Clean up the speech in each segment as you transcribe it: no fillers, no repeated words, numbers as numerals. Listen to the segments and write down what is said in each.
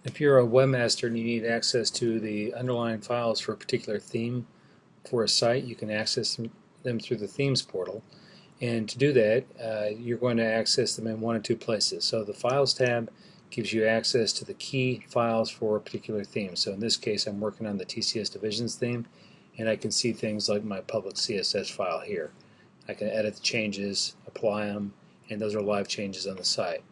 If you're a webmaster and you need access to the underlying files for a particular theme for a site, you can access them through the themes portal. And to do that, you're going to access them in one of two places. So the Files tab gives you access to the key files for a particular theme. So in this case, I'm working on the TCS Divisions theme, and I can see things like my public CSS file here. I can edit the changes, apply them, and those are live changes on the site.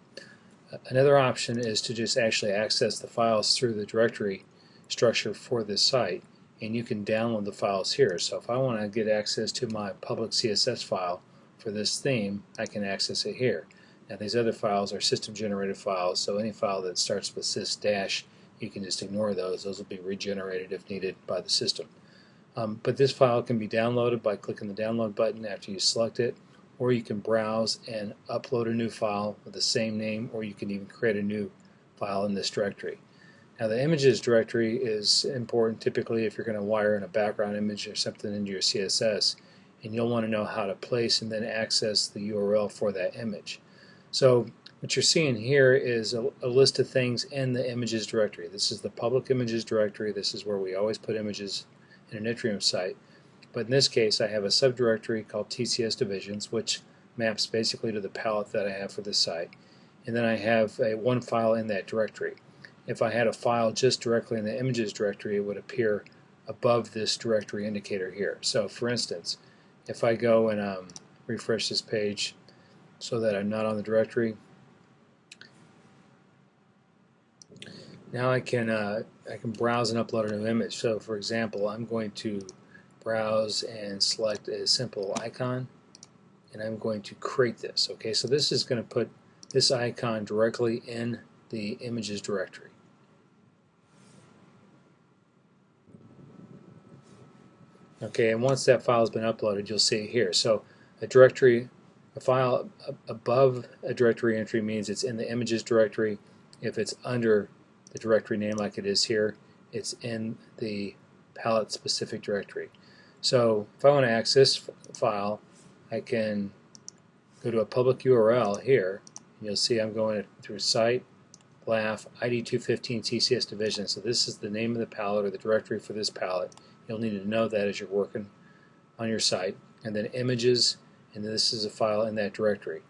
Another option is to just actually access the files through the directory structure for this site, and you can download the files here. So if I want to get access to my public CSS file for this theme, I can access it here. Now these other files are system generated files, so any file that starts with sys- you can just ignore those. Those will be regenerated if needed by the system. But this file can be downloaded by clicking the download button after you select it, or you can browse and upload a new file with the same name, or you can even create a new file in this directory. Now the images directory is important typically if you're going to wire in a background image or something into your CSS, and you'll want to know how to place and then access the URL for that image. So what you're seeing here is a list of things in the images directory. This is the public images directory. This is where we always put images in an Nitrium site. But in this case, I have a subdirectory called TCS Divisions, which maps basically to the palette that I have for this site. And then I have one file in that directory. If I had a file just directly in the images directory, it would appear above this directory indicator here. So for instance, if I go and refresh this page so that I'm not on the directory, now I can browse and upload a new image. So for example, I'm going to browse and select a simple icon, and I'm going to create this. Okay, so this is going to put this icon directly in the images directory. Okay, and once that file has been uploaded, you'll see it here. So a file above a directory entry means it's in the images directory. If it's under the directory name like it is here, it's in the palette specific directory. So if I want to access the file, I can go to a public URL here, and you'll see I'm going through site, LAF, ID215 TCS Division. So this is the name of the palette or the directory for this palette. You'll need to know that as you're working on your site. And then images, and this is a file in that directory.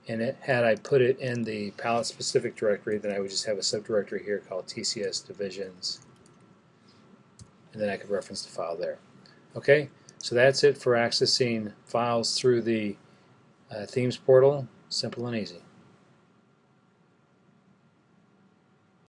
And had I put it in the palette specific directory, then I would just have a subdirectory here called TCS Divisions, and then I could reference the file there. Okay, so that's it for accessing files through the themes portal. Simple and easy.